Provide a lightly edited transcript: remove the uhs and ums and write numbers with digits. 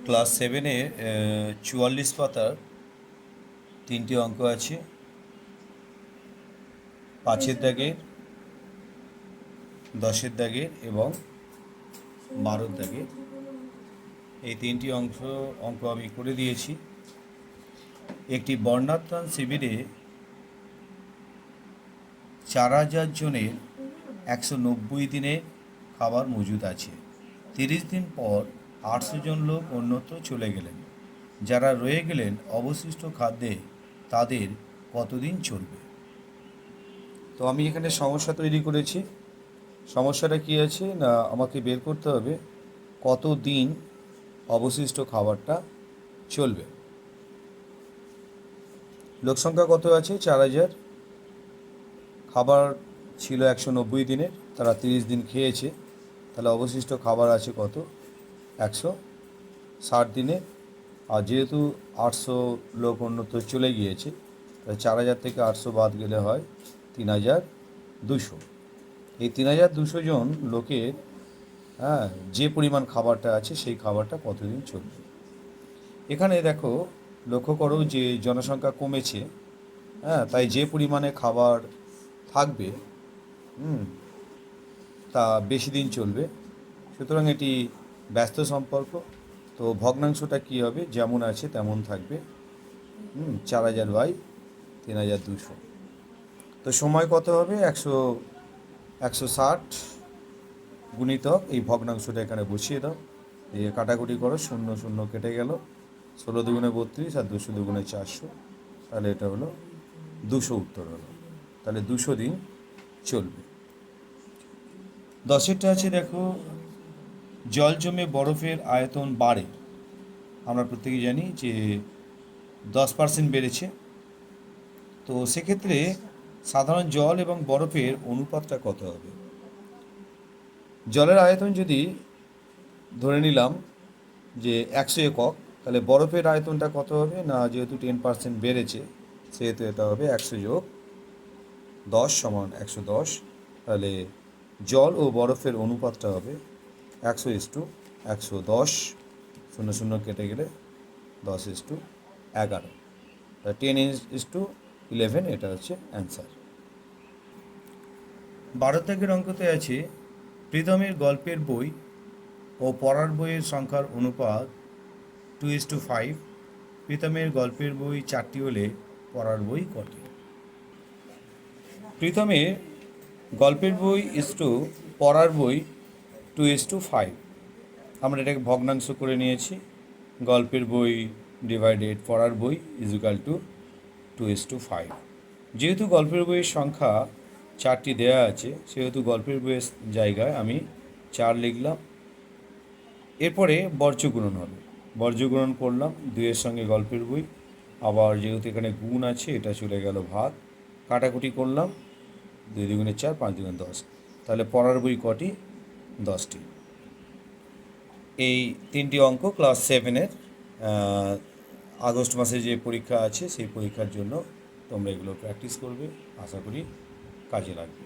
Class 7-এ 44 পাতার 3টি অঙ্ক আছে। 5-এর দাগের, 10-এর দাগের এবং 12-র দাগের। এই 3টি অঙ্ক আমি করে দিয়েছি। একটি বন্যাত্রাণ শিবিরে 4000 জনের 190 দিনের খাবার মজুদ আছে। 30 দিন পর 800 জন লোক অন্যত্র চলে গেলেন। যারা রয়ে গেলেন অবশিষ্ট খাদ্যে তাদের কতদিন চলবে? তো আমি এখানে সমস্যা তৈরি করেছি। সমস্যাটা কী আছে না, আমাকে বের করতে হবে কত দিন অবশিষ্ট খাবারটা চলবে। লোকসংখ্যা কত আছে? 4000। খাবার ছিল 190 দিনের, তারা 30 দিন খেয়েছে, তাহলে অবশিষ্ট খাবার আছে কত? 160 দিনে। আর যেহেতু 800 লোক অন্যত্র চলে গিয়েছে, তাহলে 4000 থেকে 800 বাদ গেলে হয় 3200। এই 3200 জন লোকের যে পরিমাণ খাবারটা আছে সেই খাবারটা কতদিন চলবে। এখানে দেখো, লক্ষ্য করো যে জনসংখ্যা কমেছে, তাই যে পরিমাণে খাবার থাকবে তা বেশি দিন চলবে। সুতরাং এটি ব্যস্ত সম্পর্ক। তো ভগ্নাংশটা কী হবে? যেমন আছে তেমন থাকবে। 4000 বাই 3200। তো সময় কত হবে? 160 গুণিতক এই ভগ্নাংশটা এখানে বসিয়ে দাও, দিয়ে কাটাকুটি করো, 0 0 কেটে গেল, 16 দুগুণে 32 আর 200 দুগুণে 400, তাহলে এটা হলো 200 উত্তর হলো। তাহলে 200 দিন চলবে। 10-এরটা আছে, দেখো, জল জমে বরফের আয়তন বাড়ে। আমরা প্রত্যেকেই জানি যে 10% বেড়েছে। তো সেক্ষেত্রে সাধারণ জল এবং বরফের অনুপাতটা কত হবে? জলের আয়তন যদি ধরে নিলাম যে 100 একক, তাহলে বরফের আয়তনটা কত হবে? না, যেহেতু 10% বেড়েছে সেহেতু এটা হবে 100 যোগ 10 সমান 110। তাহলে জল ও বরফের অনুপাতটা হবে 100:110। 0 0 কেটে গেলে 10:11। 10:11, এটা হচ্ছে অ্যান্সার। 12 দাগের অঙ্কতে আছে, প্রীতমের গল্পের বই ও পড়ার বইয়ের সংখ্যার অনুপাত 2:5। প্রীতমের গল্পের বই 4টি হলে পড়ার বই কটি? প্রীতমের গল্পের বই পড়ার বই 2:5। আমরা এটাকে ভগ্নাংশ করে নিয়েছি। গল্পের বই ডিভাইডেড পড়ার বই ইজুকাল টু 2:5। যেহেতু গল্পের বইয়ের সংখ্যা 4টি দেয়া আছে, সেহেতু গল্পের বইয়ের জায়গায় আমি 4 লিখলাম। এরপরে বর্জ্যগুণন হবে। বর্জ্যগুণন করলাম 2-এর সঙ্গে গল্পের বই, আবার যেহেতু এখানে গুণ আছে এটা চলে গেল ভাগ, কাটাকুটি করলাম, 2 দুগুণে 4, 5 দুগুণে 10। তাহলে পড়ার বই কটি? 10টি। এই 3টি অঙ্ক ক্লাস 7-এর আগস্ট মাসে যে পরীক্ষা আছে সেই পরীক্ষার জন্য তোমরা এগুলো প্র্যাকটিস করবে। আশা করি কাজে লাগবে।